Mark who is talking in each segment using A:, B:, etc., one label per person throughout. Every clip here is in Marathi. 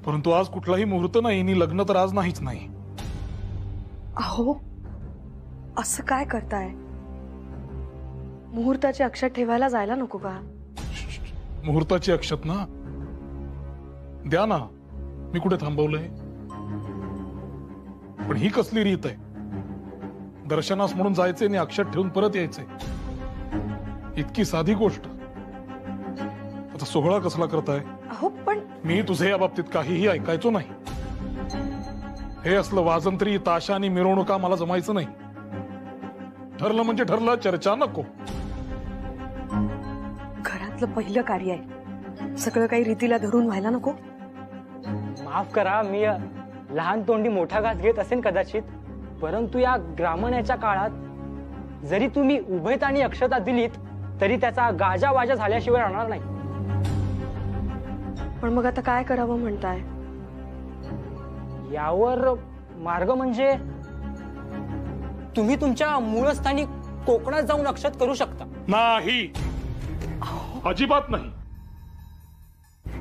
A: परंतु आज कुठलाही मुहूर्त नाही आणि लग्न तर आज नाहीच नाही.
B: अहो असं काय करताय? मुहूर्ताची अक्षत ठेवायला जायला नको का?
A: मुहूर्ताची अक्षत ना द्या ना, मी कुठे थांबवलंय? पण ही कसली रीत आहे? दर्शनास म्हणून जायचे आणि अक्षत ठेवून परत यायचे, इतकी साधी गोष्ट. आता सोहळा कसला करताय?
B: अहो पण
A: मी तुझे या बाबतीत काहीही ऐकायचो नाही. हे असलं वाजंत्री ताशा आणि मिरवणुका मला जमायचं नाही. ठरलं म्हणजे ठरलं, चर्चा नको.
B: घरातलं पहिलं कार्य आहे, सगळं काही रीतीला धरून व्हायला नको?
C: माफ करा, मी लहान तोंडी मोठा घास घेत असेल कदाचित, परंतु या ग्रामण्याच्या काळात जरी तुम्ही उभयत आणि अक्षता दिलीत तरी त्याचा गाजा वाजा झाल्याशिवाय राहणार नाही.
B: पण मग आता काय करावं म्हणताय?
C: यावर मार्ग म्हणजे तुम्ही तुमच्या मूळस्थानी कोकणात जाऊन अक्षत करू शकता.
A: नाही, अजिबात नाही.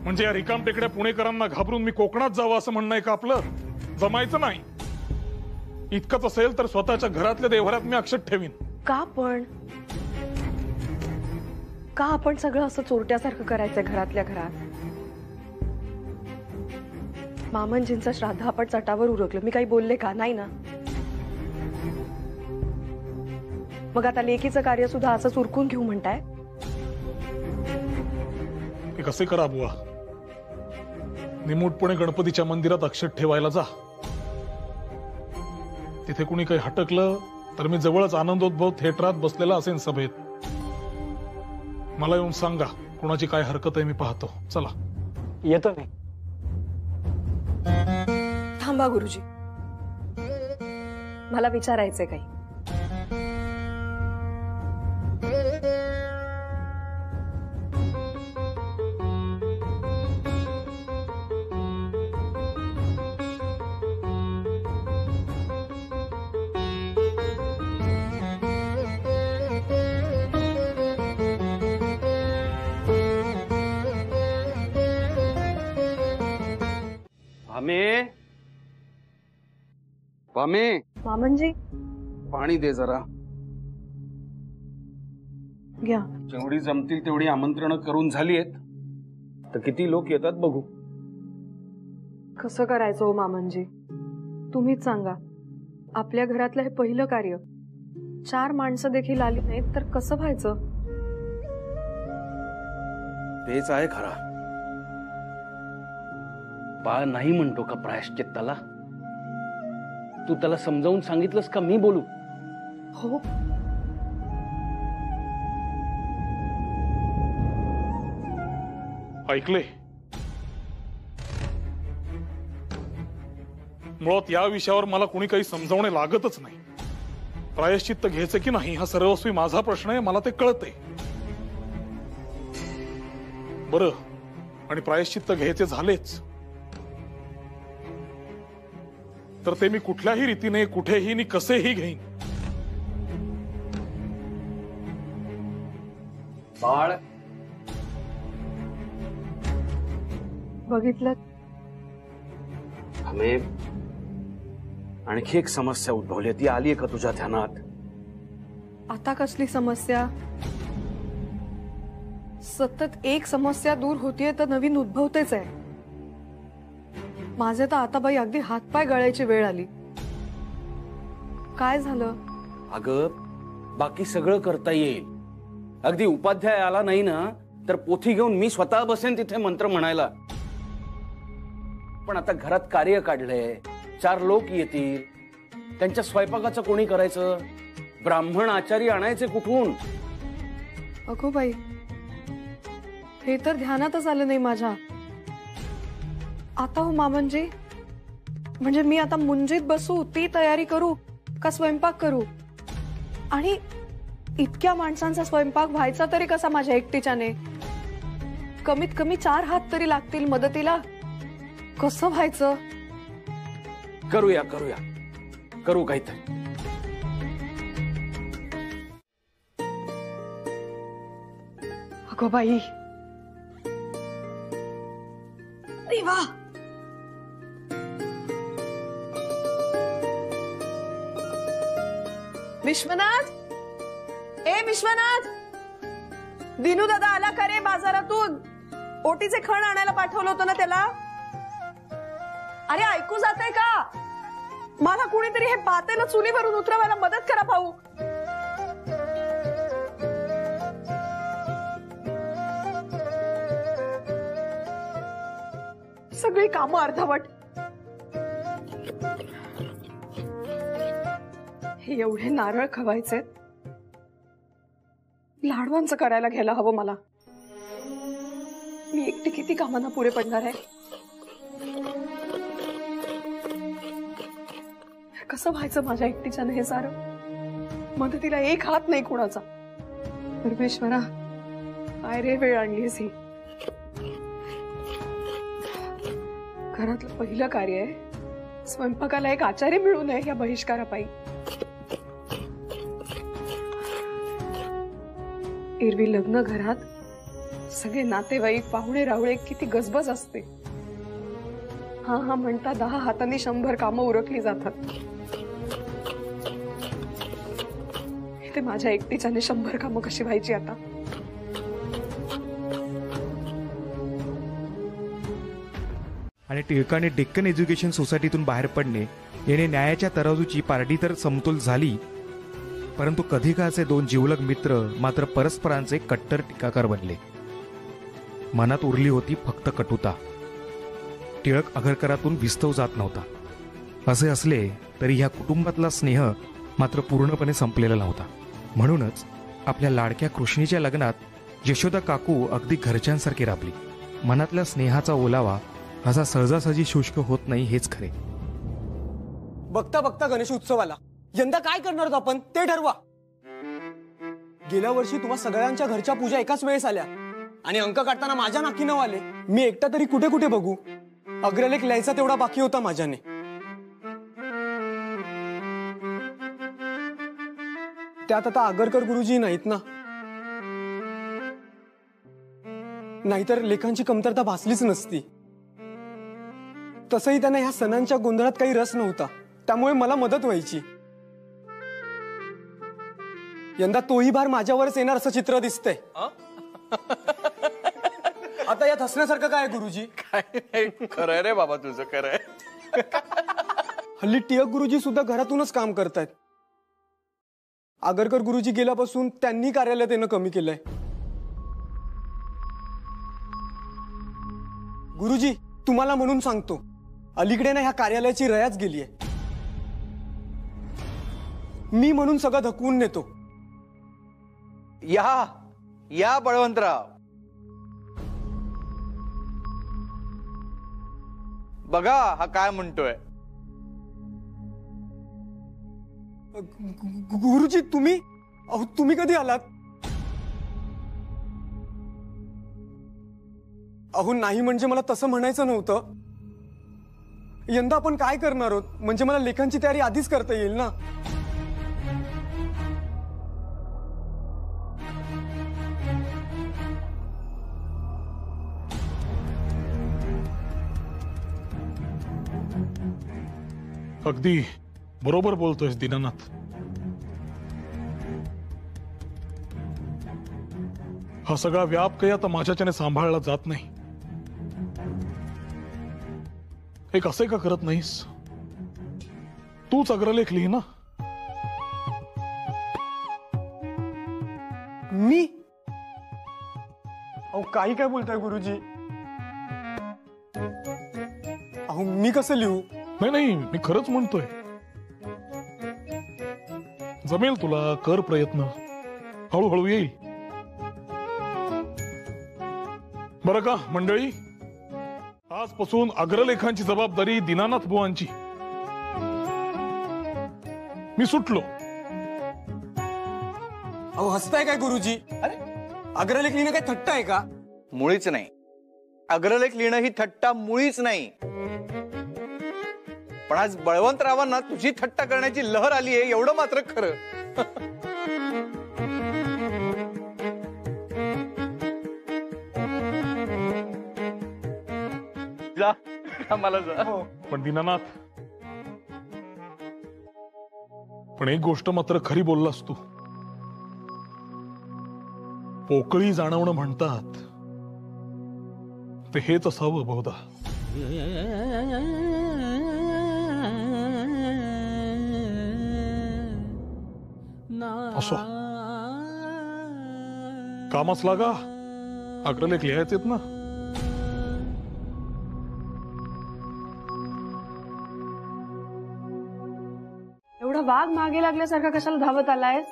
A: म्हणजे या रिकाम टेकड्या पुणेकरांना घाबरून मी कोकणात जावं असं म्हणणं आहे का आपलं? जमायचं नाही. इतकंच असेल तर स्वतःच्या घरातल्या देव्हाऱ्यात मी अक्षत ठेवीन.
B: का पण? का आपण सगळं असं चोरट्यासारखं करायचंय घरातल्या घरात? मामनजींचं श्राद्ध आपण चटावर उरकलं, मी काही बोलले का? नाही ना. मग आता लेकीचं कार्य सुद्धा असंच उरकून घेऊ म्हणताय?
A: हे कसे करा बुवा? निमूटपणे गणपतीच्या मंदिरात अक्षत ठेवायला जा. तिथे कुणी काही हटकलं तर मी जवळच आनंदोद्भव थिएटरात बसलेला असेन सभेत. मला येऊन सांगा कोणाची काय हरकत आहे, मी पाहतो. चला
C: येतो मी.
B: थांबा गुरुजी, मला विचारायचंय काही. मामनजी
D: पाणी दे जरा.
B: घ्या.
D: जेवढी जमतील तेवढी आमंत्रण करून झाली आहेत, तर किती लोक येतात बघू.
B: कसं करायचं हो मामनजी? तुम्हीच सांगा. आपल्या घरातलं हे पहिलं कार्य, 4 माणसं देखील आली नाहीत तर कसं व्हायचं?
D: तेच आहे खरा. बाळ नाही म्हणतो का प्रायश्चित्ताला? तू त्याला समजावून सांगितलंस का मी बोलू?
B: हो.
A: ऐकले? मुळात या विषयावर मला कोणी काही समजावणे लागतच नाही. प्रायश्चित्त घ्यायचं की नाही हा सर्वस्वी माझा प्रश्न आहे, मला ते कळतंय. बरं, आणि प्रायश्चित्त घ्यायचे झालेच तर ते मी कुठल्याही रीतीने कुठेही आणि कसेही घेईन.
D: बाळ
B: बघितलं?
D: आम्ही आणखी एक समस्या उद्भवली, ती आली का तुझ्या ध्यानात?
B: आता कसली समस्या? सतत एक समस्या दूर होतीये तर नवीन उद्भवतेच आहे. माझे तर आता बाई अगदी हातपाय गळायची वेळ आली. काय झालं?
D: अगं बाकी सगळं करता येईल. अगदी उपाध्याय आला नाही ना तर पोथी घेऊन मी स्वतः बसेन तिथे मंत्र म्हणायला. पण आता घरात कार्य काढलंय, 4 लोक येतील, त्यांच्या स्वयंपाकाचं कोणी करायचं? ब्राह्मण आचारी आणायचे कुठून?
B: अगो बाई, हे तर ध्यानातच आलं नाही माझ्या. आता हो मामनजी, म्हणजे मी आता मुंजीत बसू, ती तयारी करू का स्वयंपाक करू? आणि इतक्या माणसांचा स्वयंपाक व्हायचा तरी कसा माझ्या एकटीच्याने? कमीत कमी 4 हात तरी लागतील मदतीला. कसं व्हायचं?
D: करूया करूया करू काहीतरी.
B: अगो बाई, देवा, विश्वनाथ, ए विश्वनाथ, दिनू दादा आला का रे बाजारातून? ओटीचे खण आणायला पाठवलं होतं ना त्याला. अरे ऐकू जातंय का? मला कुणीतरी हे पातेलं चुलीवरून उतरवायला मदत करा भाऊ. सगळी कामं अर्धवट. हे एवढे नारळ खवायचे, लाडवांचं करायला घ्यायला हवं मला. मी एकटी किती कामांना पुरे पडणार आहे. कसं व्हायचं माझ्या एकटीच्याने हे सारं? मदतीला एक हात नाही कुणाचा. परमेश्वरा, काय रे वेळ आणलीस ही. घरातलं पहिलं कार्य आहे. स्वयंपाकाला एक आचार्य मिळू नये या बहिष्कारापायी. एरवी लग्न घरात सगळे नातेवाईक, पाहुणे रावळे किती गजबज असते. हा हा म्हणता 10 हातांनी 100 कामं उरकली जातात. ते माझ्या एकटीच्याने 100 कामं कशी व्हायची आता?
E: आणि टिळकाने डेक्कन एज्युकेशन सोसायटीतून बाहेर पडणे याने न्यायाच्या तराजूची पारडी तर समतोल झाली, परंतु कधी काळचे 2 जिवलग मित्र मात्र परस्परांचे कट्टर टीकाकार बनले. मनात उरली होती फक्त कटुता. टिळक आगरकरातून विस्तव जात नव्हता. असे असले तरी ह्या कुटुंबातला स्नेह मात्र पूर्णपणे संपलेला नव्हता. म्हणूनच आपल्या लाडक्या कृष्णीच्या लग्नात यशोदा काकू अगदी घरच्यांसारखी राबली. मनातल्या स्नेहाचा ओलावा असा सहजासहजी शुष्क होत नाही हेच खरे.
F: बघता बघता गणेश उत्सवाला यंदा काय करणार आहोत आपण ते ठरवा. गेल्या वर्षी तुम्हा सगळ्यांच्या घरच्या पूजा एकाच वेळेस आल्या आणि अंक काढताना माझ्या नाकी नाव आले. मी एकटा तरी कुठे कुठे बघू. अग्रलेख लिहायचा तेवढा बाकी होता माझ्याने. त्यात आता आगरकर गुरुजी नाहीत ना. नाहीतर लेखांची कमतरता भासलीच नसती. तसंही त्यांना ह्या सणांच्या गोंधळात काही रस नव्हता, त्यामुळे मला मदत व्हायची. यंदा तोही भार माझ्यावरच येणार असं चित्र दिसतंय. आता यात हसण्यासारखं काय गुरुजी?
G: खरंय रे बाबा, तुझं खरंय.
F: हल्ली टिळक गुरुजी सुद्धा घरातूनच काम करतायत. आगरकर गुरुजी गेल्यापासून त्यांनी कार्यालयात येणं कमी केलंय. गुरुजी, तुम्हाला म्हणून सांगतो, अलीकडे ना ह्या कार्यालयाची रयाच गेलीये. मी म्हणून सगळं धकवून नेतो.
G: या या बळवंतराव, बघा हा काय म्हणतोय.
F: गुरुजी, तुम्ही अहो तुम्ही कधी आलात? अहो नाही, म्हणजे मला तसं म्हणायचं नव्हतं. यंदा आपण काय करणार आहोत, म्हणजे मला लेखांची तयारी आधीच करता येईल ना.
A: अगदी बरोबर बोलतोयस दीनानाथ. हा सगळा व्याप काही आता माझ्याच्याने सांभाळला जात नाही. एक असे का करत नाहीस? तूच अग्रलेख लिही ना.
F: मी? अहो काही काय बोलताय गुरुजी? अहो मी कसं लिहू?
A: नाही नाही, मी खरंच म्हणतोय. जमेल तुला, कर प्रयत्न, हळूहळू येईल. बरं का मंडळी, आजपासून अग्रलेखांची जबाबदारी दीनानाथ बुवांची. मी सुटलो.
F: अहो हसताय काय गुरुजी? अरे अग्रलेख लिहिणं काय थट्टा आहे का?
G: मुळीच नाही. अग्रलेख लिहिणं ही थट्टा मुळीच नाही. पण आज बळवंतरावांना तुझी थट्टा करण्याची लहर आली आहे, एवढं मात्र खरं. जा कामाला जा.
A: पण दीनानाथ, पण एक गोष्ट मात्र खरी बोललास तू. पोकळी जाणवणं म्हणतात ते हेच असावं बहुधा. असो, कामच लागा. अग्रलेख लिहायचेत ना.
B: एवढा वाघ मागे लागल्यासारखा कशाला धावत आलायस?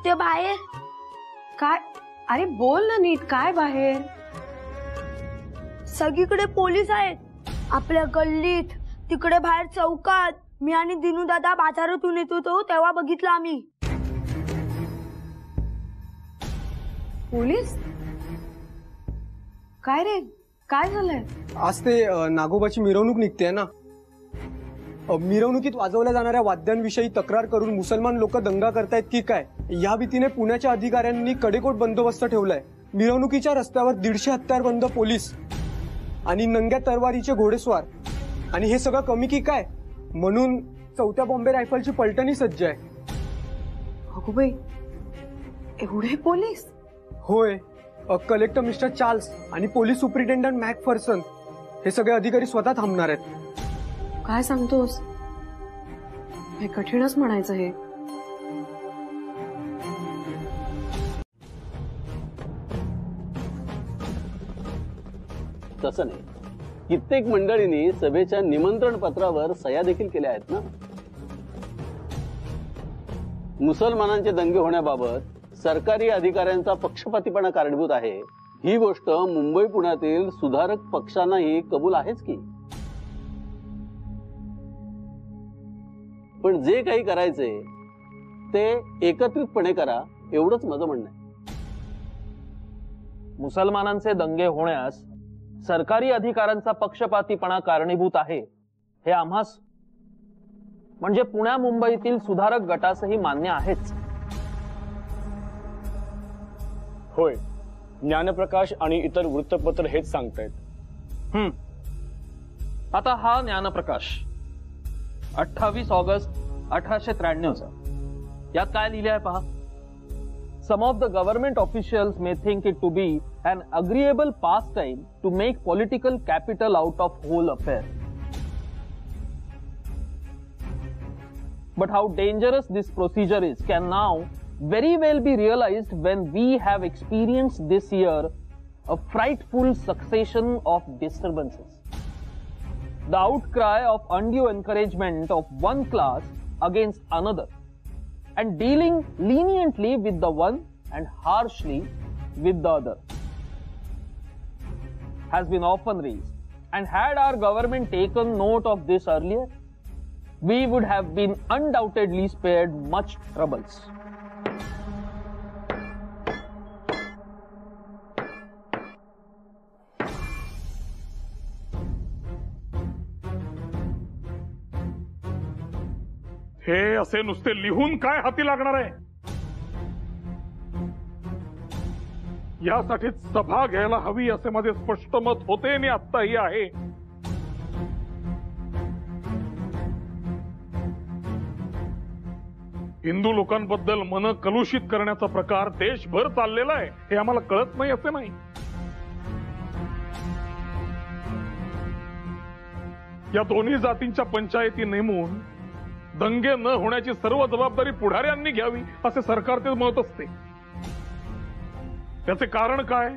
H: ते बाहेर
B: काय? अरे बोल ना नीट, काय बाहेर?
H: सगळीकडे पोलीस आहेत. आपल्या गल्लीत, तिकडे बाहेर चौकात. मी आणि दिनू दादा बाजारातून येत होतो तेव्हा बघितलं आम्ही.
B: पोलीस? काय रे, काय झालंय?
F: आज ते नागोबाची मिरवणूक निघते ना. मिरवणुकीत वाजवल्या जाणाऱ्या वाद्यांविषयी तक्रार करून मुसलमान लोक दंगा करतायत की काय, या भीतीने पुण्याच्या अधिकाऱ्यांनी कडेकोट बंदोबस्त ठेवलाय. मिरवणुकीच्या रस्त्यावर 150 हत्यारबंद पोलीस आणि नंग्या तरवारीचे घोडेस्वार. आणि हे सगळं कमी की काय, म्हणून 4थ्या बॉम्बे रायफलची पलटणी सज्ज आहे.
B: अगो बाई, एवढे पोलीस?
F: होय. कलेक्टर मिस्टर चार्ल्स आणि पोलीस सुपरिटेंडंट मॅकफर्सन हे सगळे अधिकारी स्वतः थांबणार आहेत.
B: काय सांगतोस? हे कठीणच म्हणायचं. हे
I: तसं नाही. कित्येक मंडळींनी सभेच्या निमंत्रण पत्रावर सह्या देखील केल्या आहेत ना. मुसलमानांचे दंगे होण्याबाबत सरकारी अधिकाऱ्यांचा पक्षपातीपणा कारणीभूत आहे, ही गोष्ट मुंबई पुण्यातील सुधारक पक्षांनाही कबूल आहेच की. पण जे काही करायचंय ते एकत्रितपणे करा, एवढंच माझं म्हणणं आहे.
J: मुसलमानांचे दंगे होण्यास सरकारी अधिकाऱ्यांचा पक्षपातीपणा कारणीभूत आहे हे आम्हास, म्हणजे पुण्या मुंबईतील सुधारक गटासही मान्य आहेच.
K: होय, ज्ञानप्रकाश आणि इतर वृत्तपत्र हेच सांगतायत.
J: आता हा ज्ञानप्रकाश 28 ऑगस्ट 1893चा. यात काय लिहिले आहे पहा. Some of the government officials may think it to be an agreeable pastime to make political capital out of whole affair. But how dangerous this procedure is can now very well be realized when we have experienced this year a frightful succession of disturbances. The outcry of undue encouragement of one class against another, and dealing leniently with the one and harshly with the other, has been often raised. And had our government taken note of this earlier, we would have been undoubtedly spared much troubles.
A: हे असे नुसते लिहून काय हाती लागणार आहे? यासाठीच सभा घ्यायला हवी असे माझे स्पष्ट मत होते आणि आत्ताही आहे. हिंदू लोकांबद्दल मन कलुषित करण्याचा प्रकार देशभर चाललेला आहे हे आम्हाला कळत नाही असे नाही. या दोन्ही जातींच्या पंचायती नेमून दंगे न होण्याची सर्व जबाबदारी पुढाऱ्यांनी घ्यावी असे सरकारचे मत असते. त्याचे कारण काय?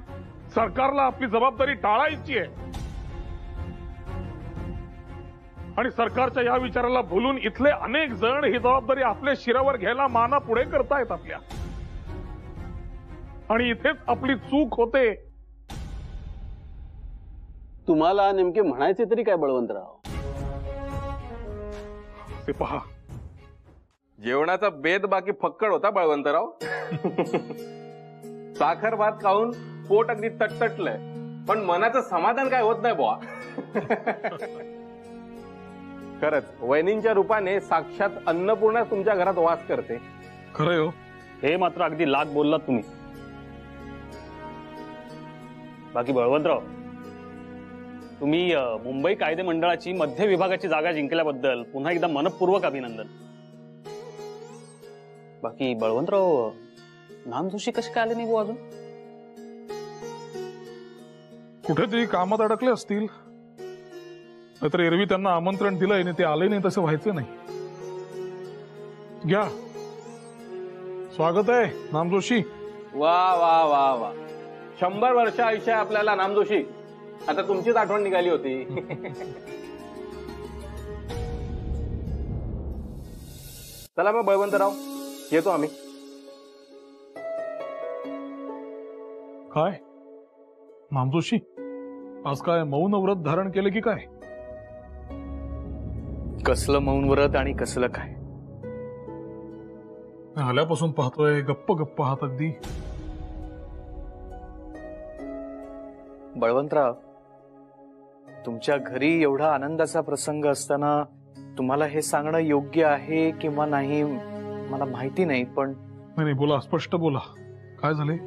A: सरकारला आपली जबाबदारी टाळायची आहे आणि सरकारच्या या विचाराला भुलून इथले अनेक जण ही जबाबदारी आपल्या शिरावर घ्यायला माना पुढे करतायत आपल्या. आणि इथेच आपली चूक होते.
I: तुम्हाला नेमके म्हणायचे तरी काय बळवंतराव?
A: ते पहा,
L: जेवणाचा बेद बाकी फक्कड होता बळवंतराव. साखर भात खाऊन पोट अगदी तटतटलंय, पण मनाचं समाधान काय होत नाही बुवा. खरंच वहिनींच्या रूपाने साक्षात अन्नपूर्णा तुमच्या घरात वास करते.
A: खरंय हो.
K: हे मात्र अगदी लाख बोललात तुम्ही. बाकी बळवंतराव, तुम्ही मुंबई कायदे मंडळाची मध्य विभागाची जागा जिंकल्याबद्दल पुन्हा एकदा मनपूर्वक अभिनंदन. बाकी बळवंतराव, नामजोशी कसे काय आले नाही भाऊ अजून?
A: कुठेतरी कामात अडकले असतील, नाहीतर एरवी त्यांना आमंत्रण दिलंय आणि ते आले नाही तसं व्हायचं नाही. घ्या, स्वागत आहे नामजोशी.
L: वा वा वा वा, 100 वर्ष आयुष्य आहे आपल्याला नामजोशी. आता तुमचीच आठवण निघाली होती. चला मग बळवंतराव, येतो आम्ही.
A: काय नामजोशी, आज काय मौन व्रत धारण केलं की काय?
G: कसलं मौन व्रत आणि कसलं काय?
A: आल्यापासून पाहतोय गप्प गप्प आहात अगदी.
G: बळवंतराव, तुमच्या घरी एवढा आनंदाचा प्रसंग असताना तुम्हाला हे सांगणं योग्य आहे किंवा नाही मला माहिती नाही, पण
A: नाही बोला, स्पष्ट बोला, काय झाले?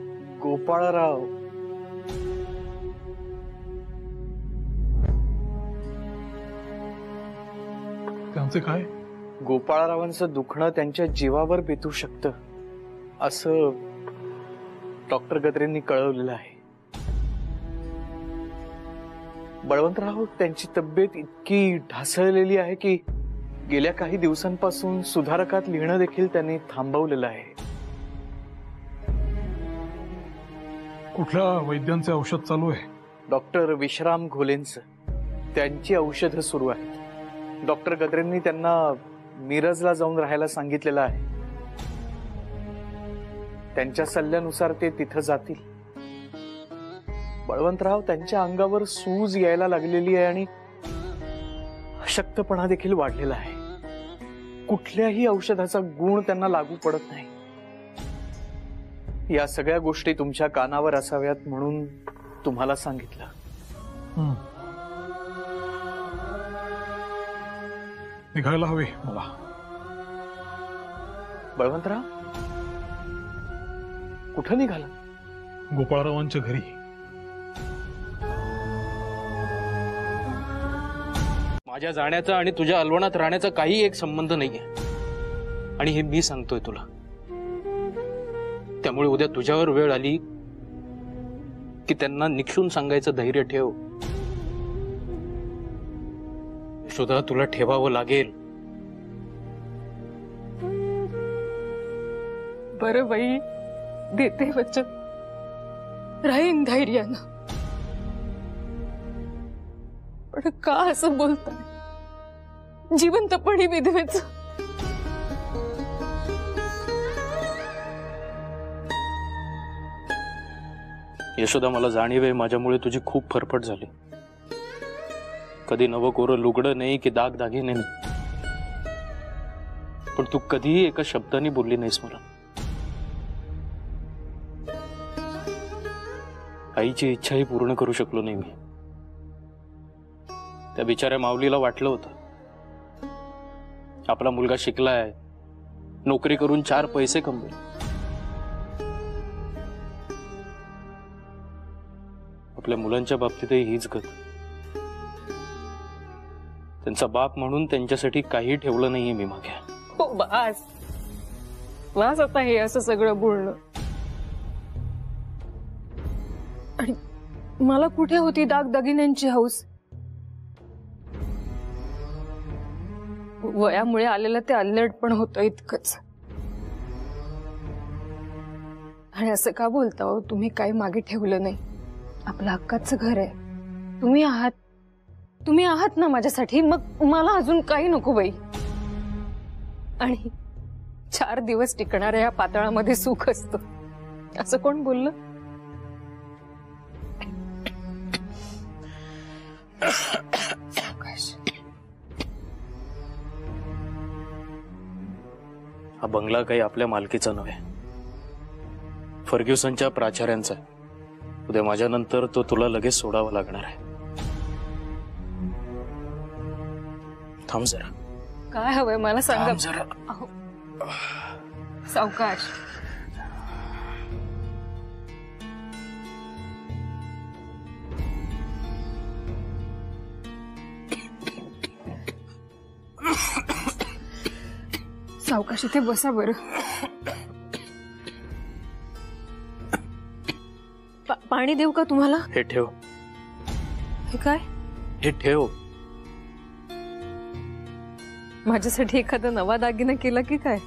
G: गोपाळराव,
A: त्यांचे काय?
G: गोपाळरावांचं दुखणं त्यांच्या जीवावर बेतू शकतं असं डॉक्टर गद्रेंनी कळवलेलं आहे. बळवंतराव, त्यांची तब्येत इतकी ढासळलेली आहे की गेल्या काही दिवसांपासून सुधारकात लिहिणं देखील त्यांनी थांबवलेलं आहे.
A: कुठल्या वैद्यांचे औषध चालू आहे?
G: डॉक्टर विश्राम घोलेंचं. त्यांची औषधं सुरू आहेत. डॉक्टर गद्रेंनी त्यांना मिरजला जाऊन राहायला सांगितलेलं आहे. त्यांच्या सल्ल्यानुसार ते तिथं जातील. बळवंतराव, त्यांच्या अंगावर सूज यायला लागलेली आहे आणि अशक्तपणा देखील वाढलेला आहे. कुठल्याही औषधाचा गुण त्यांना लागू पडत नाही. या सगळ्या गोष्टी तुमच्या कानावर असाव्यात म्हणून तुम्हाला सांगितलं.
A: निघायला हवे मला.
G: बळवंतराव, कुठं निघाला?
A: गोपाळरावांच्या घरी.
M: माझ्या जाण्याचा आणि तुझ्या अलवणात राहण्याचा काही एक संबंध नाहीये, आणि हे मी सांगतोय तुला. त्यामुळे उद्या तुझ्यावर वेळ आली की त्यांना निक्षून सांगायचं धैर्य ठेव. यशोदा, तुला ठेवावं लागेल.
N: बरं बाई, देते वचन, राहीन धैर्यानं. पण का असं बोलताय? जिवंतपणी विधवेच.
M: यशोदा, मला जाणीव आहे माझ्यामुळे तुझी खूप फरफट झाली. कधी नवं कोरं लुगडं नाही की दाग दागिने नाही, पण तू कधीही एका शब्दाने बोलली नाहीस मला. आईची इच्छाही पूर्ण करू शकलो नाही मी. त्या बिचाऱ्या माऊलीला वाटलं होतं आपला मुलगा शिकलाय, नोकरी करून 4 पैसे कमवेल. आपल्या मुलांच्या बाबतीतही हीच गत. त्यांचा बाप म्हणून त्यांच्यासाठी काही ठेवलं नाहीये मी मागे.
N: हो बास, वास आता हे असं सगळं बोलणं. आणि मला कुठे होती दागदागिन्यांची हौस? वयामुळे आलेलं ते अल्लड पण होतं इतकंच. आणि असं का बोलता हो? तुम्ही काही मागे ठेवलं नाही. आपलं हक्काचं घर आहे. तुम्ही आहात ना माझ्यासाठी. मग मला अजून काही नको बाई. आणि 4 दिवस टिकणाऱ्या या पातळामध्ये सुख असतं असं कोण बोललं?
M: हा बंगला काही आपल्या मालकीचा नव्हे, फर्ग्युसनच्या प्राचार्यांचा आहे. उद्या माझ्यानंतर तो तुला लगेच सोडावा लागणार आहे. थांब जरा.
N: काय हवंय मला सांगा
M: जरा.
N: सावकाश. सावकाश इथे बसा बरं. पाणी देऊ का तुम्हाला?
M: हे ठेव.
N: हे काय?
M: हे ठेव.
N: माझ्यासाठी एखादा नवा दागिना केला की काय?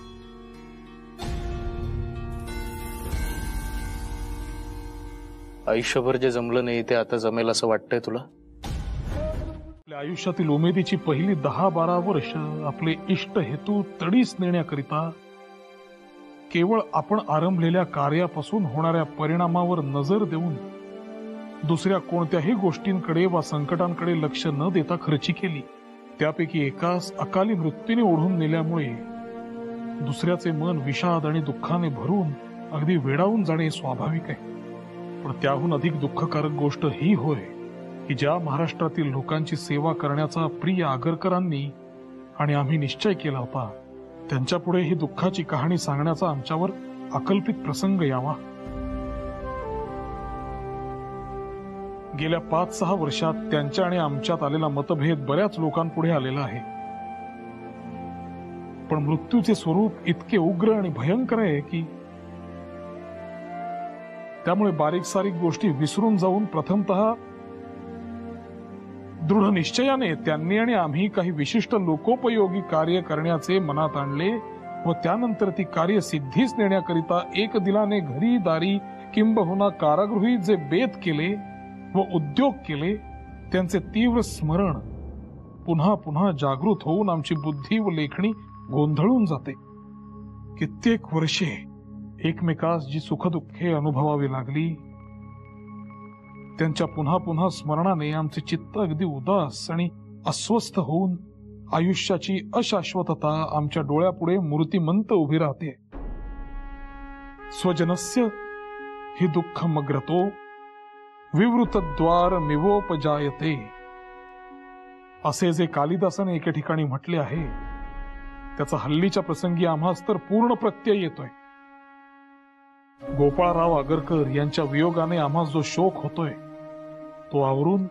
M: आयुष्यभर जे जमलं नाही ते आता जमेल असं वाटतंय तुला?
A: आपल्या आयुष्यातील उमेदीची पहिली 10-12 वर्ष आपले इष्ट हेतू तडीस नेण्याकरिता केवळ आपण आरंभलेल्या कार्यापासून होणाऱ्या परिणामावर नजर देऊन दुसऱ्या कोणत्याही गोष्टींकडे वा संकटांकडे लक्ष न देता खर्ची केली. त्यापैकी एकास अकाली मृत्यूने ओढून नेल्यामुळे दुसऱ्याचे मन विषाद आणि दुःखाने भरून अगदी वेडावून जाणे स्वाभाविक आहे. पण त्याहून अधिक दुःखकारक गोष्ट ही होय की ज्या महाराष्ट्रातील लोकांची सेवा करण्याचा प्रिय आगरकरांनी आणि आम्ही निश्चय केला होता त्यांच्या पुढे ही दुःखाची कहाणी सांगण्याचा आमच्यावर अकल्पित प्रसंग यावा. गेल्या 5-6 वर्षात त्यांच्या आणि आमच्यात आलेला मतभेद बऱ्याच लोकांपुढे आलेला आहे. पण मृत्यूचे स्वरूप इतके उग्र आणि भयंकर आहे की त्यामुळे बारीक सारीक गोष्टी विसरून जाऊन प्रथमतः दृढ निश्चयाने त्यांनी आणि आम्ही काही विशिष्ट लोकोपयोगी कार्य करण्याचे मनात आणले व त्यानंतर ती कार्य सिद्धीस नेण्याकरिता एक दिलाने घरी दारी किंबहुना कारागृही जे बेत केले व उद्योग केले त्यांचे तीव्र स्मरण पुन्हा पुन्हा जागृत होऊन आमची बुद्धी व लेखणी गोंधळून जाते. कित्येक वर्षे एकमेकास जी सुखदुःखे अनुभवावी लागली त्यांच्या पुन्हा पुन्हा स्मरणाने आमचे चित्त अगदी उदास आणि अस्वस्थ होऊन आयुष्याची अशाश्वतता आमच्या डोळ्यापुढे मूर्तिमंत उभी राहते. स्वजनस्य हि दुःखमग्रतो विवृतद्वार मिवोपजायते असे जे कालिदासाने एके ठिकाणी म्हटले आहे त्याचा हल्लीच्या प्रसंगी आम्हास तर पूर्ण प्रत्यय येतोय. गोपाळराव आगरकर यांच्या वियोगाने आम्हास जो शोक होतोय तो आवरून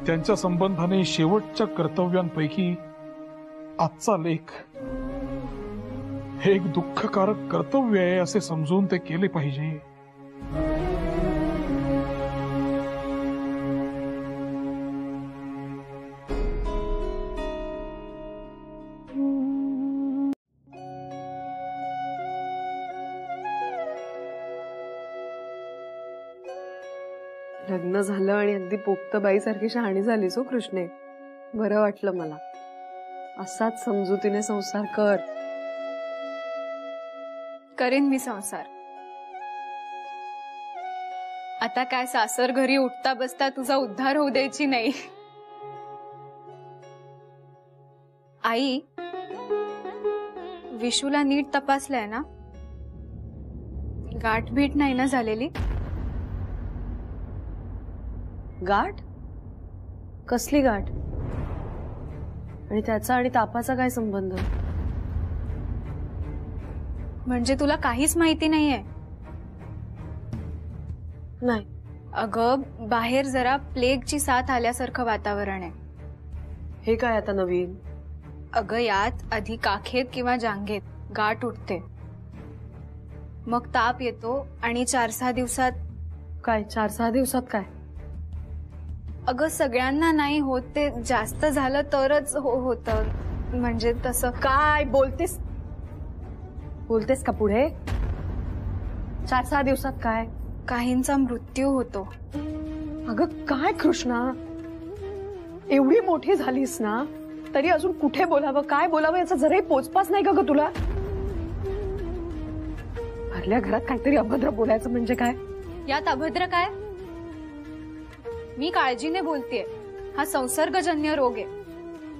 A: त्यांच्या संबंधाने शेवटच्या कर्तव्यांपैकी आजचा लेख हे एक दुःखकारक कर्तव्य आहे असे समजून ते केले पाहिजे.
B: लग्न झालं आणि अगदी पोक्त बाईसारखी शहाणी झालीस हो कृष्णे. बरं वाटलं मला. असाच समजुतीने संसार कर.
O: करेन मी संसार. आता काय सासर घरी उठता बसता तुझा उद्धार होऊ द्यायची नाही. आई, विशूला नीट तपासलंय ना? गाठभीट नाही ना झालेली?
B: गाठ? कसली गाठ? आणि त्याचा आणि तापाचा काय संबंध?
O: म्हणजे तुला काहीच माहिती नाहीये?
B: नाही.
O: अगं, बाहेर जरा प्लेगची साथ आल्यासारखं वातावरण आहे.
B: हे काय आता नवीन?
O: अगं, यात आधी काखेत किंवा जांघेत गाठ उठते, मग ताप येतो आणि 4-6 दिवसात.
B: काय 4-6 दिवसात काय?
O: अगं, सगळ्यांना नाही होत, ते जास्त झालं तरच होतं. म्हणजे तसं.
B: काय बोलतेस? बोलतेस का पुढे? 4-6 दिवसात काय?
O: काहींचा मृत्यू होतो.
B: अगं काय कृष्णा, एवढी मोठी झालीस ना तरी अजून कुठे बोलावं काय बोलावं याचा जराही पोचपास नाही का ग तुला? भरल्या घरात काहीतरी अभद्र बोलायचं म्हणजे काय?
O: यात अभद्र काय? मी काळजीने बोलतेय. हा संसर्गजन्य रोग आहे.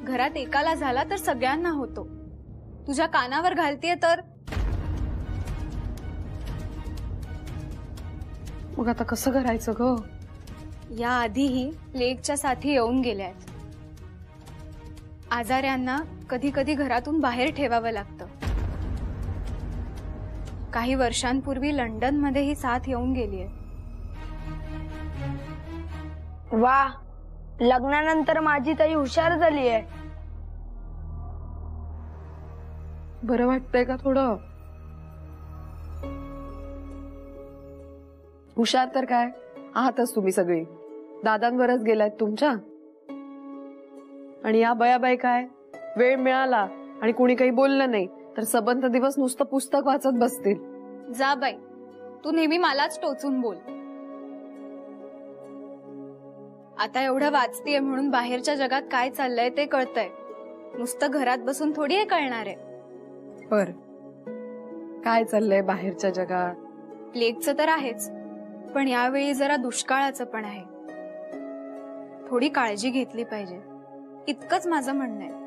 O: घरात एकाला झाला तर सगळ्यांना होतो. तुझ्या कानावर घालतेय तर.
B: मग आता कसं करायचं ग?
O: या आधीही प्लेगच्या साथी येऊन गेल्या आहेत. आजाऱ्यांना कधी कधी घरातून बाहेर ठेवावं लागतं. काही वर्षांपूर्वी लंडन मध्ये ही साथ येऊन गेली आहे.
H: वा, लग्नानंतर माझी ताई हुशार झाली आहे.
B: बरं वाटतंय का थोडं? हुशार तर काय आहातच तुम्ही सगळी, दादांवरच गेलायत तुमच्या. आणि या बयाबाई काय, वेळ मिळाला आणि कुणी काही बोललं नाही तर सबंध दिवस नुसतं पुस्तक वाचत बसतील.
O: जा बाई, तू नेहमी मलाच टोचून बोल. आता एवढं वाचतीये म्हणून बाहेरच्या जगात काय चाललंय ते कळतंय. नुसतं घरात बसून थोडी हे कळणार आहे.
B: बर, काय चाललंय बाहेरच्या जगात?
O: प्लेगचं तर आहेच, पण यावेळी जरा दुष्काळाचं पण आहे. थोडी काळजी घेतली पाहिजे, इतकंच माझं म्हणणं आहे.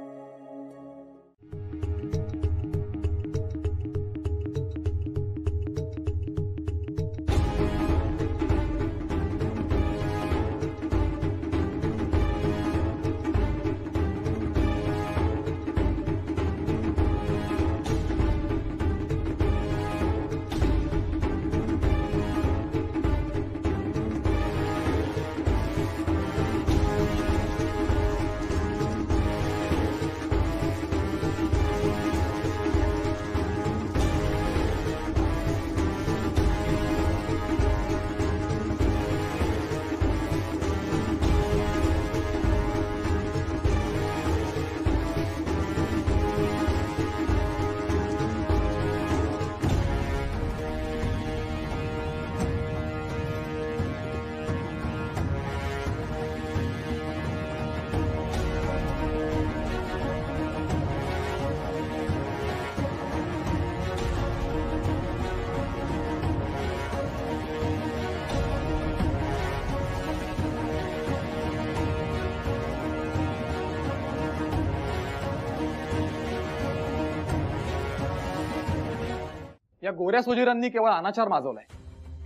G: या गोऱ्या सोजिरांनी केवळ अनाचार माजवलाय.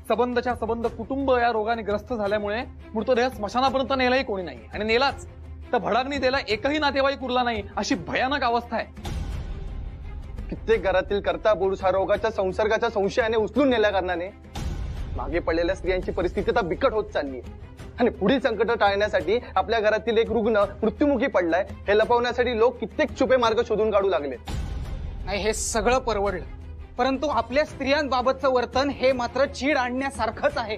G: सबंधच्या सबंध कुटुंब या रोगाने ग्रस्त झाल्यामुळे मृतदेह स्मशानापर्यंत नेलाही कोणी नाही, आणि नेलाच तर भडागणी द्यायला एकही नातेवाईक उरला नाही, अशी भयानक अवस्था आहे.
F: कित्येक घरातील कर्ता पुरुष हा रोगाच्या संसर्गाच्या संशयाने उचलून नेल्या कारणाने मागे पडलेल्या स्त्रियांची परिस्थिती आता बिकट होत चालली आहे. आणि पुढील संकट टाळण्यासाठी आपल्या घरातील एक रुग्ण मृत्युमुखी पडलाय हे लपवण्यासाठी लोक कित्येक छुपे मार्ग शोधून काढू लागले.
C: हे सगळं परवडलं, परंतु आपल्या स्त्रियांबाबतचं वर्तन हे मात्र चीड आणण्यासारखंच आहे.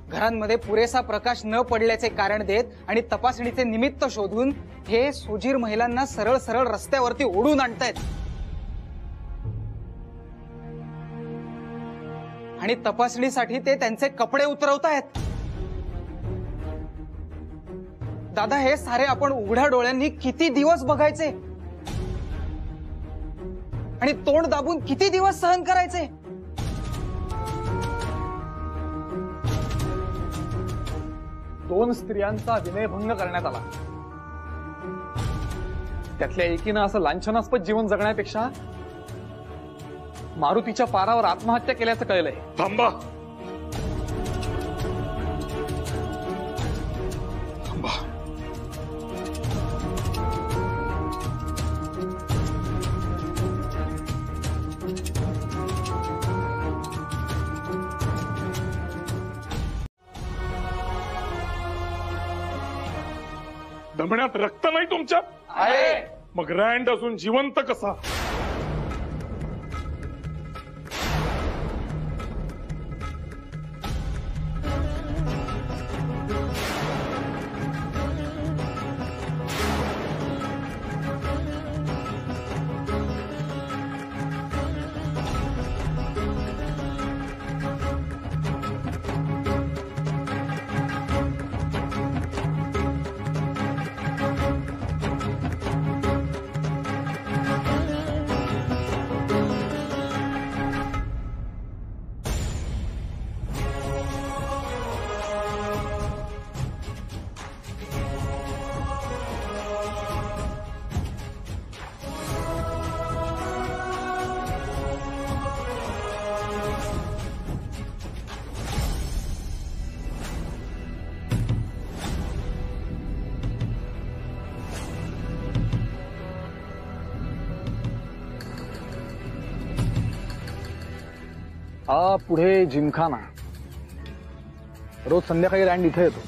C: घरांमध्ये पुरेसा प्रकाश न पडल्याचे कारण देत आणि तपासणीचे निमित्त शोधून हे सोजीर महिलांना सरळ सरळ रस्त्यावरती ओढून आणतायत. आणि तपासणीसाठी ते त्यांचे कपडे उतरवतायत. दादा, हे सारे आपण उघड्या डोळ्यांनी किती दिवस बघायचे आणि तोंड दाबून किती दिवस सहन करायचे?
G: दोन स्त्रियांचा विनयभंग करण्यात आला, त्यातल्या एकीनं असं लांछनास्पद जीवन जगण्यापेक्षा मारुतीच्या पारावर आत्महत्या केल्याचं कळलंय.
A: थांबा थांबा, दमण्यात रक्त नाही तुमच्यात?
G: आहे.
A: मग रँड असून जिवंत कसा?
G: हा पुढे जिमखाना, रोज संध्याकाळी रँड इथे येतो.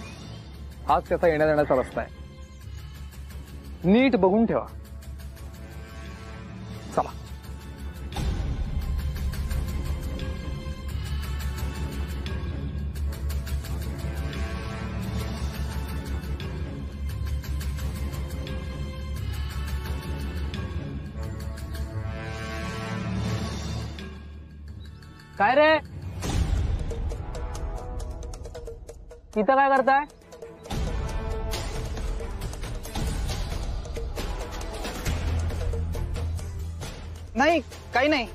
G: हाच त्याचा येण्या जाण्याचा रस्ता आहे. नीट बघून ठेवा,
J: काय रे, इथं काय करताय?
G: नाही, काही नाही,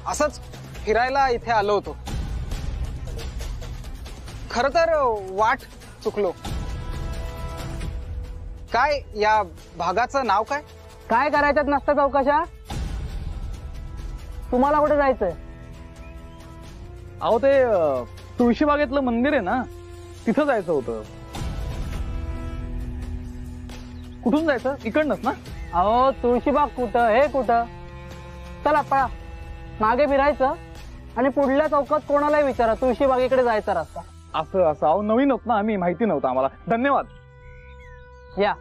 G: असंच फिरायला इथे आलो होतो. खर तर वाट चुकलो. काय या भागाचं नाव काय?
J: काय करायच्यात नसतं चौकशा? तुम्हाला कुठे जायचंय?
G: अहो ते तुळशीबागेतलं मंदिर आहे ना, तिथं जायचं होतं. कुठून जायचं? इकडनंच ना?
J: अहो तुळशीबाग कुठं, हे कुठं? चला पळा, मागे फिरायचं आणि पुढल्या चौकात कोणालाही विचारा, तुळशीबागेकडे जायचा रस्ता.
G: असं असं अहो नवीन होत ना आम्ही, माहिती नव्हतं आम्हाला. धन्यवाद.
J: या.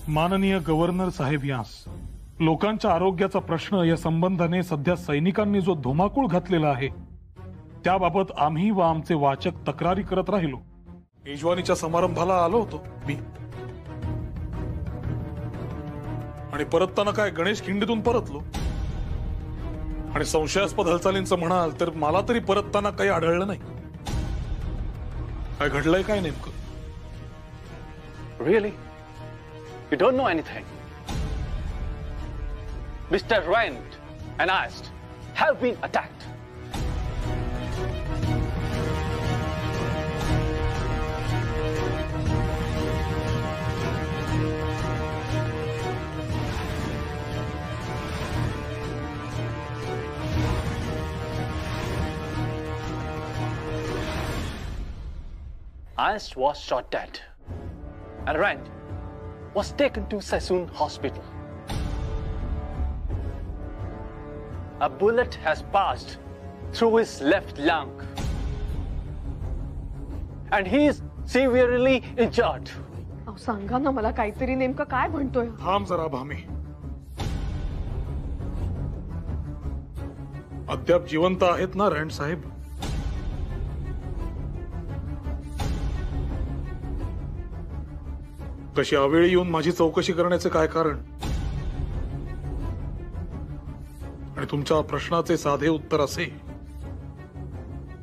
A: माननीय गव्हर्नर साहेब यांस, लोकांच्या आरोग्याचा प्रश्न या संबंधाने सध्या सैनिकांनी जो धुमाकूळ घातलेला आहे त्याबाबत आम्ही व आमचे वाचक तक्रारी करत राहिलो. मेजवानीच्या समारंभाला आलो होतो मी, आणि परतताना काय गणेश खिंडीतून परतलो. आणि संशयास्पद हालचालींचं म्हणाल तर मला तरी परतताना काही आढळलं नाही. काय घडलंय काय नेमकं?
L: Really? You don't know anything? Mr. Rand and Ast have been attacked. Ast was shot dead, and Rand was taken to Sassoon Hospital. A bullet has passed through his left lung, and he is severely injured.
B: अहो सांगा ना मला, काहीतरी नेमकं काय म्हणतोय?
A: थांब जरा भामी. अद्याप जिवंत आहेत ना रँड साहेब? कशी अवेळी येऊन माझी चौकशी करण्याचे काय कारण? आणि तुमच्या प्रश्नाचे साधे उत्तर असे,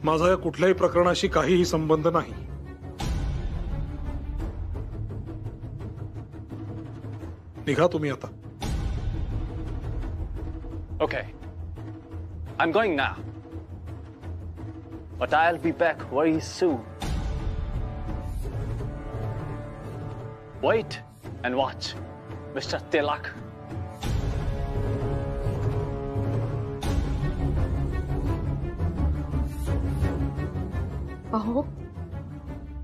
A: माझा या कुठल्याही प्रकरणाशी काहीही संबंध नाही. निघा तुम्ही आता.
L: Okay, I'm going now, but I'll be back very soon. Wait and watch, Mr. Tilak.
B: अहो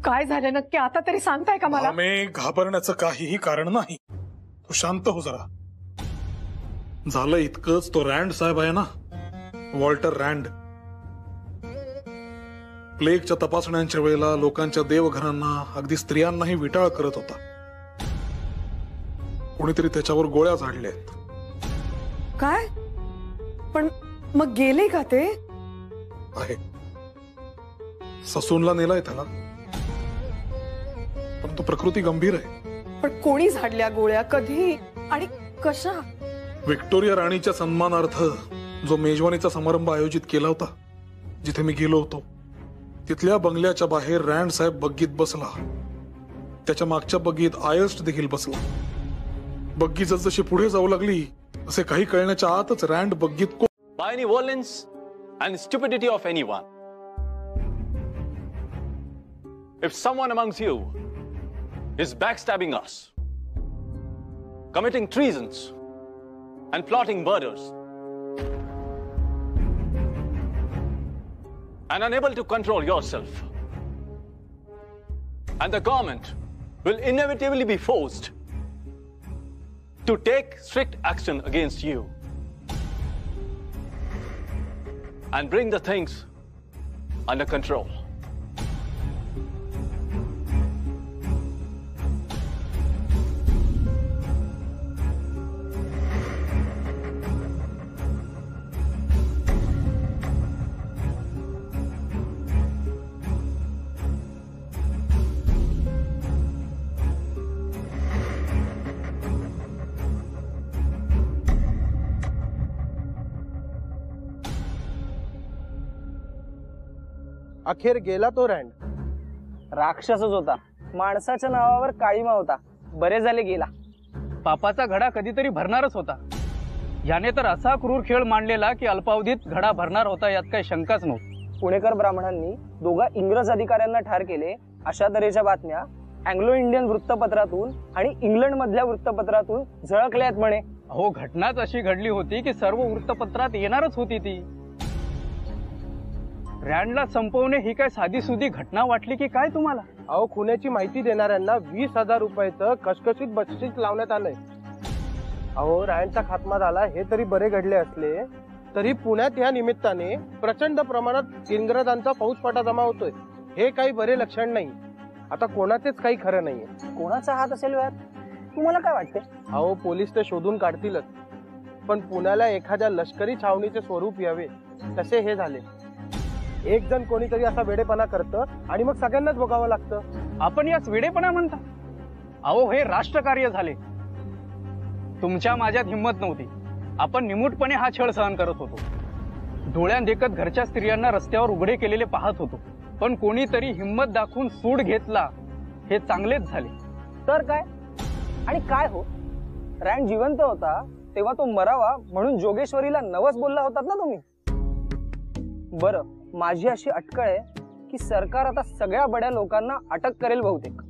B: काय झालं नक्की, आता तरी सांगताय का मला?
A: आम्ही घाबरण्याचं काहीही कारण नाही. तू शांत हो जरा. झालं इतकंच, तो रँड साहेब आहे ना, वॉल्टर रँड, प्लेगच्या तपासण्यांच्या वेळेला लोकांच्या देवघरांना, अगदी स्त्रियांनाही विटाळ करत होता. कोणीतरी त्याच्यावर गोळ्या झाडल्या आहेत.
B: काय? पण मग गेले का ते?
A: आहे, ससूनला नेलाय त्याला, पण तो प्रकृती गंभीर आहे.
B: पण कोणी झाडल्या गोळ्या, कधी आणि कशा?
A: व्हिक्टोरिया राणीच्या सन्मानार्थ जो मेजवानीचा समारंभ आयोजित केला होता, जिथे मी गेलो होतो, तिथल्या बंगल्याच्या बाहेर रँड साहेब बग्गीत बसला. त्याच्या मागच्या बग्गीत आयस्ट देखील बसला. बग्गी जसजशी पुढे जाऊ लागली असे काही कळण्याच्या आतच रँड बग्गीत
L: By any violence and stupidity of anyone, if someone amongst you is backstabbing us, committing treasons and plotting murders, and unable to control yourself, and the government will inevitably be forced to take strict action against you and bring the things under control.
P: अखेर गेला तो रँड.
C: राक्षसच होता, माणसाच्या नावावर काळीमा होता. बरे झाले गेला.
G: पापाचा घडा कधीतरी भरणारच होता. याने तर असा क्रूर खेळ मांडलेला की अल्पावधीत घडा भरणार होता यात काही शंकाच नव्हती.
C: पुणेकर ब्राह्मणांनी दोघा इंग्रज अधिकाऱ्यांना ठार केले अशा तऱ्हेच्या बातम्या अँग्लो इंडियन वृत्तपत्रातून आणि इंग्लंड मधल्या वृत्तपत्रातून झळकल्यात म्हणे.
G: अहो, घटनाच अशी घडली होती की सर्व वृत्तपत्रात येणारच होती ती. रँडला संपवणे ही काय साधी सुधी घटना वाटली की काय तुम्हाला?
P: अहो, खुन्याची माहिती देणाऱ्यांना 20,000 रुपयाचं कशकशीत बक्षीस लावण्यात आलंय. अहो, रँडचा खात्मा झाला हे तरी बरे घडले असले तरी पुण्यात या निमित्ताने प्रचंड प्रमाणात इंग्रजांचा फौजफाटा जमा होतोय. हे काही बरे लक्षण नाही. आता कोणाचेच काही खरं नाहीये.
C: कोणाचा हात असेल यात? तुम्हाला काय वाटते?
P: अहो, पोलीस ते शोधून काढतीलच, पण पुण्याला एखाद्या लष्करी छावणीचे स्वरूप यावे तसे हे झाले. एक जण कोणीतरी असा वेडेपणा करतं आणि मग सगळ्यांनाच भोगावं लागतं.
G: आपण याच वेडेपणा म्हणता? अहो, हे राष्ट्रकार्य झाले. तुमच्या माझ्यात हिंमत नव्हती. आपण निमूटपणे हा छळ सहन करत होतो. डोळ्यात देखत घरच्या स्त्रियांना रस्त्यावर उघडे केलेले पाहत होतो. पण कोणीतरी हिंमत दाखवून सूड घेतला. हे चांगलेच झाले.
C: तर काय? आणि काय हो, रँड जिवंत होता तेव्हा तो मरावा म्हणून जोगेश्वरीला नवस बोलला होतात ना तुम्ही. बरं, माझी अशी अटकळ आहे की सरकार आता सगळ्या बड्या लोकांना अटक करेल बहुतेक.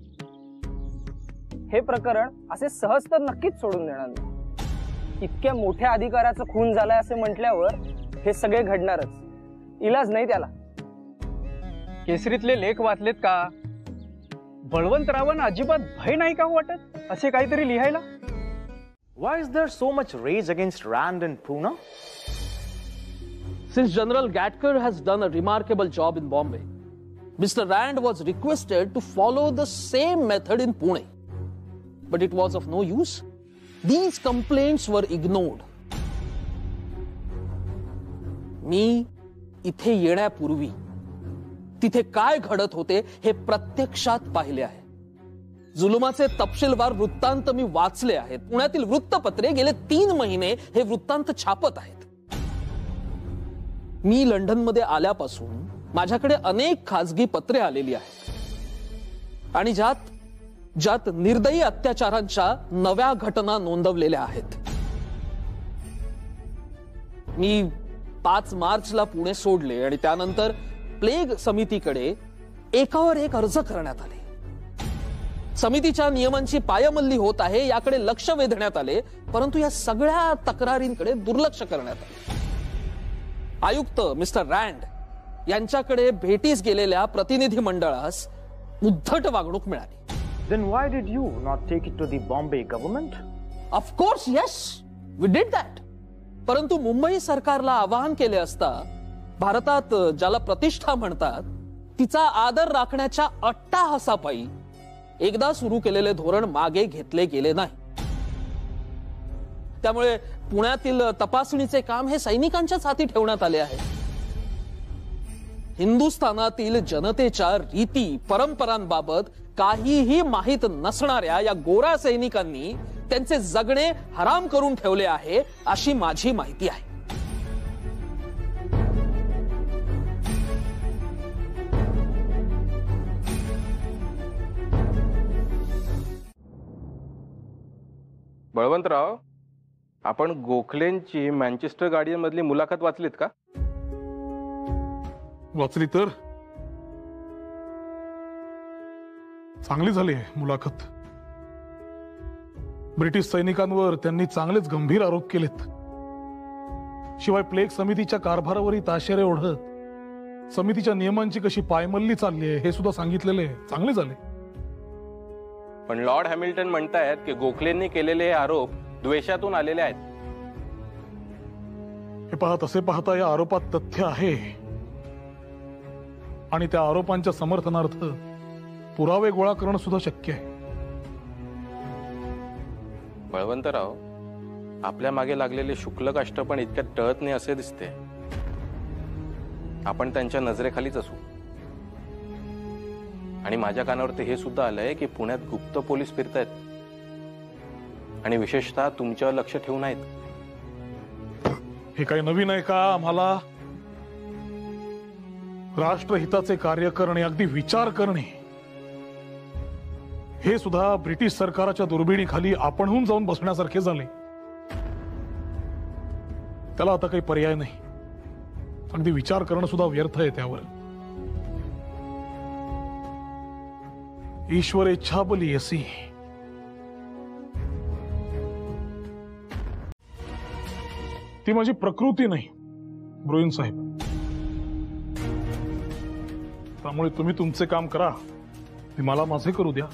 C: हे प्रकरण असे सहज तर नक्कीच सोडून देणार नाही. इतक्या मोठ्या अधिकाऱ्याचा खून झालाय असे म्हटल्यावर हे सगळे घडणारच. इलाज नाही त्याला.
G: केसरीतले लेख वाचलेत का? बळवंतरावांना अजिबात भय नाही का वाटत असे काहीतरी लिहायला?
Q: Why is there so much rage against Rand and Pune?
J: Since General Gatkar has done a remarkable job in Bombay, Mr. Rand was requested to follow the same method in Pune. But it was of no use. These complaints were ignored. मी इथे येण्यापूर्वी तिथे काय घडत होते हे प्रत्यक्षात पाहिले आहे. जुलुमाचे तपशीलवार वृत्तांत मी वाचले आहेत. पुण्यातील वृत्तपत्रे गेले 3 महिने हे वृत्तांत छापत आहेत. मी लंडनमध्ये आल्यापासून माझ्याकडे अनेक खासगी पत्रे आलेली आहेत आणि ज्यात निर्दयी अत्याचारांच्या नव्या घटना नोंदवलेल्या आहेत. मी 5 मार्चला पुणे सोडले आणि त्यानंतर प्लेग समितीकडे एकावर एक अर्ज करण्यात आले. समितीच्या नियमांची पायमल्ली होत आहे याकडे लक्ष वेधण्यात आले, परंतु या सगळ्या तक्रारींकडे दुर्लक्ष करण्यात आले. आयुक्त मिस्टर रँड यांच्याकडे भेटीस गेलेल्या प्रतिनिधी मंडळास उद्धट वागणूक मिळाली.
Q: Then why did you not take it to the Bombay government?
J: Of course, yes, we did that. परंतु मुंबई सरकारला आवाहन केले असता भारतात ज्याला प्रतिष्ठा म्हणतात तिचा आदर राखण्याच्या अट्टाहासापायी एकदा सुरू केलेले धोरण मागे घेतले गेले नाही. त्यामुळे पुण्यातील तपासणीचे काम हे सैनिकांच्याच हाती ठेवण्यात आले आहे. हिंदुस्थानातील जनतेच्या रीती परंपरांबाबत काहीही माहीत नसणाऱ्या या गोरा सैनिकांनी त्यांचे जगणे हराम करून ठेवले आहे अशी माझी माहिती आहे.
L: बळवंतराव, आपण गोखलेंची मँचेस्टर गार्डियन मधली मुलाखत वाचलीत का?
A: वाचली तर चांगली झाली आहे मुलाखत. ब्रिटिश सैनिकांवर त्यांनी चांगलेच गंभीर आरोप केलेत. शिवाय प्लेग समितीच्या कारभारावरही ताशेरे ओढत समितीच्या नियमांची कशी पायमल्ली चालली आहे हे सुद्धा सांगितलेले चांगले झाले.
L: पण लॉर्ड हॅमिल्टन म्हणतायत की गोखलेंनी केलेले हे आरोप द्वेषातून आलेले आहेत.
A: हे पहा, तसे पाहता या आरोपात तथ्य आहे आणि त्या आरोपांच्या समर्थनार्थ पुरावे गोळा करणं सुद्धा शक्य आहे.
L: बळवंतराव, आपल्या मागे लागलेले शुक्ल काष्ट पण इतक्यात टळत नाही असे दिसते. आपण त्यांच्या नजरेखालीच असू. आणि माझ्या कानावरती हे सुद्धा आलंय की पुण्यात गुप्त पोलीस फिरतायत आणि विशेषतः तुमच्यावर लक्ष ठेवून आहेत.
A: हे काही नवीन आहे का आम्हाला? राष्ट्रहिताचे कार्य करणे, अगदी विचार करणे, हे सुद्धा ब्रिटिश सरकाराच्या दुर्बिणीखाली आपणहून जाऊन बसण्यासारखे झाले. त्याला आता काही पर्याय नाही. अगदी विचार करणं सुद्धा व्यर्थ आहे त्यावर. ईश्वर इच्छाबली असी. ती माझी प्रकृती नाही ब्रुईन साहेब. त्यामुळे तुम्ही तुमचे काम करा, मला माझे करू द्या.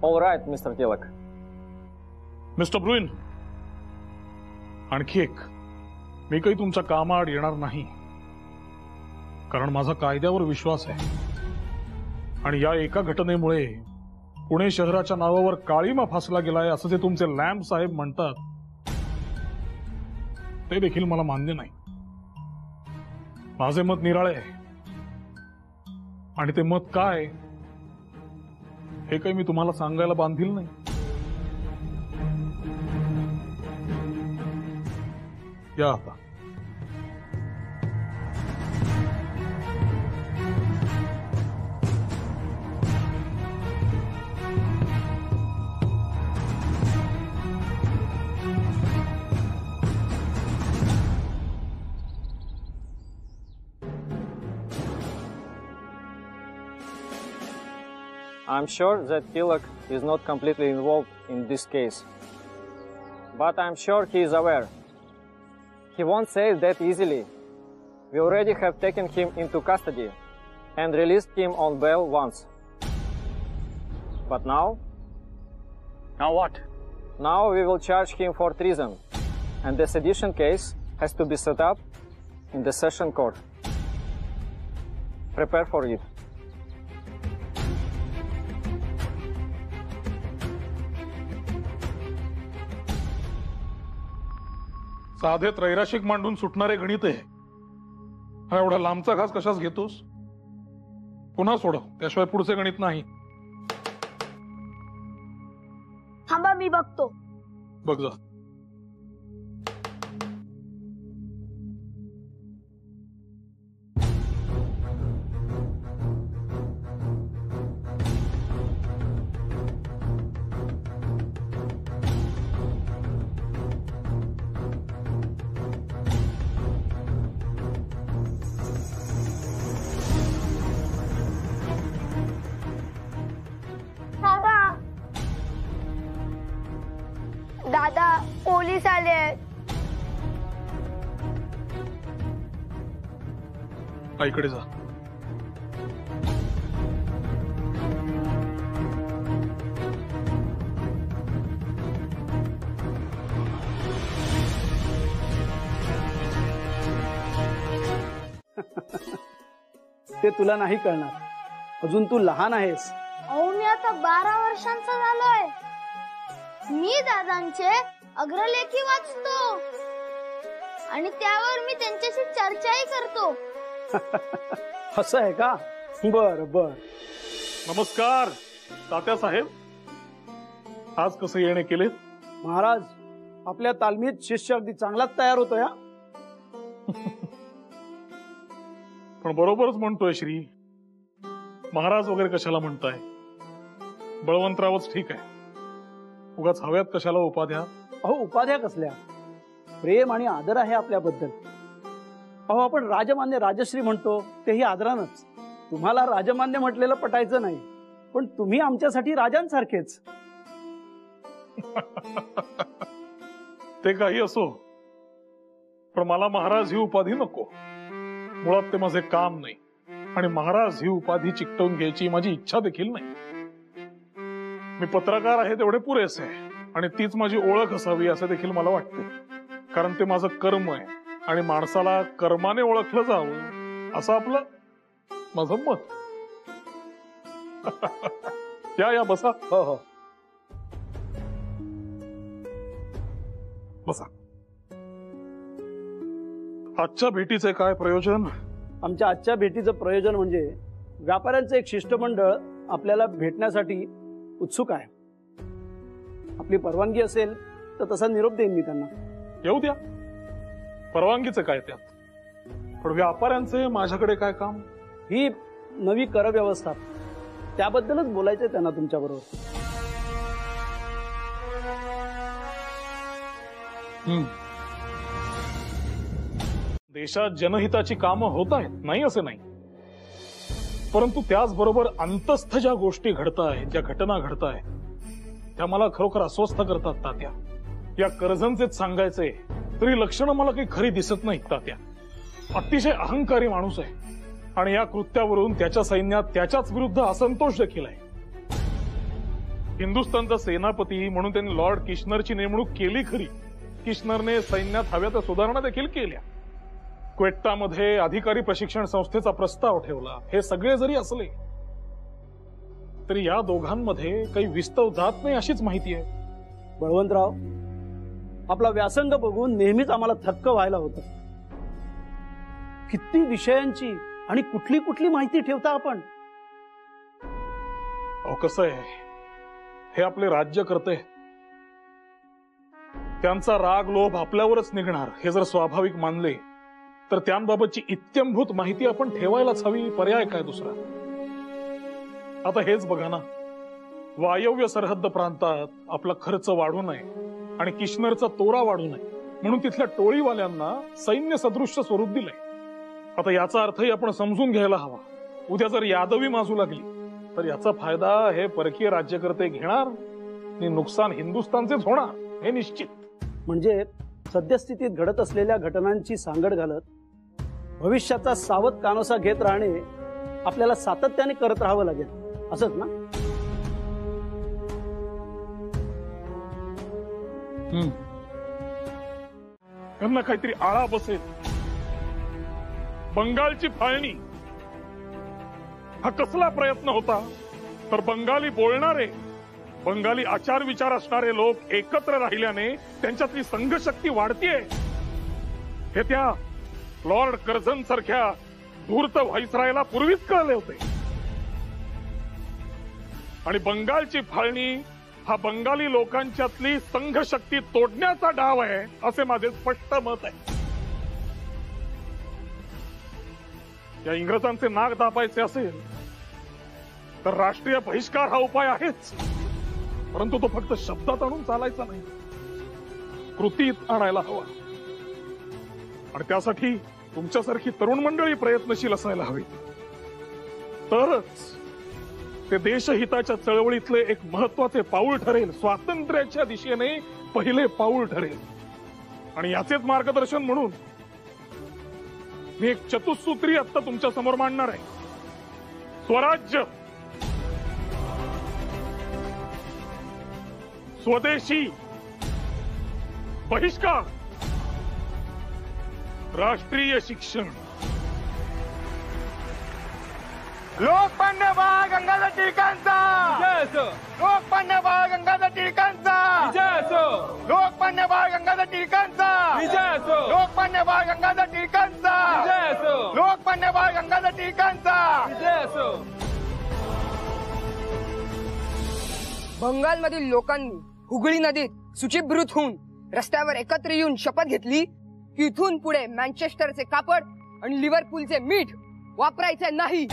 J: All right, Mr. Tilak.
A: Mister Bruin, आणखी एक, मी काही तुमच्या कामाआड येणार नाही, कारण माझा कायद्यावर विश्वास आहे. आणि या एका घटनेमुळे पुणे शहराच्या नावावर काळीमा फासला गेलाय असं जे तुमचे लॅम्प साहेब म्हणतात, ते देखील मला मान्य नाही. माझे मत निराळे आहे. आणि ते मत काय हे काही मी तुम्हाला सांगायला बांधील नाही. या आता.
J: I'm sure that Tilak is not completely involved in this case. But I'm sure he is aware. He won't say it that easily. We already have taken him into custody and released him on bail once. But now?
K: Now what?
J: Now we will charge him for treason. And the sedition case has to be set up in the session court. Prepare for it.
A: साधे त्रैराशिक मांडून सुटणारे गणित आहे. हा एवढा लांबचा घास कशाच घेतोस? पुन्हा सोडव, त्याशिवाय पुढचे गणित नाही.
H: थांबा, मी बघतो.
A: बघ जा.
H: दादा, पोलीस आले.
A: आईकडे जा.
R: ते तुला नाही करणार, अजून तू लहान आहेस.
H: अहो, मी आता 12 वर्षांचा झालोय. मी दादांचे अग्रलेखी वाचतो आणि त्यावर मी त्यांच्याशी चर्चाही करतो.
R: असं आहे का? बर बर.
A: नमस्कार तात्या साहेब. आज कसे येणे केले?
R: महाराज, आपल्या तालमीत शिष्य अगदी चांगलाच तयार होतो या.
A: पण बरोबरच म्हणतोय श्री. महाराज वगैरे कशाला म्हणताय? बळवंतरावच ठीक आहे. उगाच हव्यात कशाला उपाध्या?
R: अहो, उपाध्या कसल्या? प्रेम आणि आदर आहे आपल्याबद्दल. अहो, आपण राजमान्य राजश्री म्हणतो तेही आदरानच. तुम्हाला राजमान्य म्हटलेलं पटायचं नाही, पण तुम्ही आमच्यासाठी राजांसारखेच.
A: ते काही असो, पण मला महाराज ही उपाधी नको. मुळात ते माझे काम नाही आणि महाराज ही उपाधी चिकटवून घ्यायची माझी इच्छा देखील नाही. मी पत्रकार आहे तेवढे पुरेसे आहे आणि तीच माझी ओळख असावी असं देखील मला वाटते. कारण ते माझं कर्म आहे आणि माणसाला कर्माने ओळखलं जावं असं आपलं माझं मत. या बसा.
R: हो हो,
A: बसा. आजच्या भेटीचे काय प्रयोजन?
R: आमच्या आजच्या भेटीचं प्रयोजन म्हणजे व्यापाऱ्यांचं एक शिष्टमंडळ आपल्याला भेटण्यासाठी उत्सुक आहे. आपली परवानगी असेल तर तसा निरोप देईन मी त्यांना.
A: येऊ द्या, परवानगीचं काय त्यात. पण व्यापाऱ्यांचे माझ्याकडे काय काम?
R: ही नवी कर व्यवस्था, त्याबद्दलच बोलायचंय त्यांना तुमच्या बरोबर.
A: देशात जनहिताची कामं होत आहेत, नाही असे नाही, परंतु त्याचबरोबर अंतस्थ ज्या गोष्टी घडत आहेत, ज्या घटना घडत आहेत, त्या मला खरोखर अस्वस्थ करतात तात्या. या कर्जनचेच सांगायचे तरी लक्षणं मला काही खरी दिसत नाहीत तात्या. अतिशय अहंकारी माणूस आहे आणि या कृत्यावरून त्याच्या सैन्यात त्याच्याच विरुद्ध असंतोष देखील आहे. हिंदुस्थानचा सेनापती म्हणून त्यांनी लॉर्ड किशनरची नेमणूक केली खरी. किशनरने सैन्यात हव्या त्या सुधारणा देखील केल्या. क्वेट्टामध्ये अधिकारी प्रशिक्षण संस्थेचा प्रस्ताव ठेवला. हे सगळे जरी असले तरी या दोघांमध्ये काही विस्तव जात नाही अशीच माहिती आहे.
R: बळवंतराव, आपला व्यासंग बघून नेहमीच आम्हाला थक्क व्हायला होतं. किती विषयांची आणि कुठली कुठली माहिती ठेवता आपण.
A: अहो, कसं आहे, हे आपले राज्यकर्ते, त्यांचा राग लोभ आपल्यावरच निघणार हे जर स्वाभाविक मानले तर त्यांबाबतची इत्यंभूत माहिती आपण ठेवायलाच हवी. पर्याय काय दुसरा? आता हेच बघा ना, वायव्य सरहद्द प्रांतात आपला खर्च वाढू नये आणि किशनरचा तोरा वाढू नये म्हणून तिथल्या टोळीवाल्यांना सैन्य सदृश्य स्वरूप दिलंय. आता याचा अर्थही आपण समजून घ्यायला हवा. उद्या जर यादवी माजू लागली तर याचा फायदा हे परकीय राज्यकर्ते घेणार आणि नुकसान हिंदुस्थानचेच होणार हे निश्चित.
R: म्हणजे सद्यस्थितीत घडत असलेल्या घटनांची सांगड घालत भविष्याचा सावध कानोसा घेत राहणे आपल्याला सातत्याने करत राहावं लागेल, असंच ना?
A: त्यांना काहीतरी आळा बसेल. बंगालची फाळणी हा कसला प्रयत्न होता? तर बंगाली बोलणारे, बंगाली आचार विचार असणारे लोक एकत्र राहिल्याने त्यांच्यातली संघशक्ती वाढतीये. हे त्या लॉर्ड कर्झन सारख्या धूर्त व्हाईसरायला पूर्वीच कळले होते. आणि बंगालची फाळणी हा बंगाली लोकांच्यातली संघशक्ती तोडण्याचा डाव आहे असे माझे स्पष्ट मत आहे. या इंग्रजांचे नाक दाबायचे असेल तर राष्ट्रीय बहिष्कार हा उपाय आहेच, परंतु तो फक्त शब्दात आणून चालायचा नाही, कृतीत आणायला हवा. आणि त्यासाठी तुमच्यासारखी तरुण मंडळी प्रयत्नशील असायला हवी. तरच ते देशहिताच्या चळवळीतले एक महत्वाचे पाऊल ठरेल, स्वातंत्र्याच्या दिशेने पहिले पाऊल ठरेल. आणि याचेच मार्गदर्शन म्हणून मी एक चतुसूत्री आता तुमच्या समोर मांडणार आहे. स्वराज्य, स्वदेशी, बहिष्कार, राष्ट्रीय शिक्षण.
S: लोकमान्य बाळ गंगाधर टिळकांचा, लोकमान्य बाळ गंगाधर टिळकांचा, लोकमान्य बाळ गंगाधर टिळकांचा, लोकमान्य बाळ गंगाधर टिळकांचा, लोकमान्य बाळ गंगाधर टिळकांचा.
T: बंगालमधील लोकांनी हुगळी नदीत शुचिभृत होऊन रस्त्यावर एकत्र येऊन शपथ घेतली की इथून पुढे मँचेस्टरचे कापड आणि लिव्हरपूलचे मीठ वापरायचे नाही.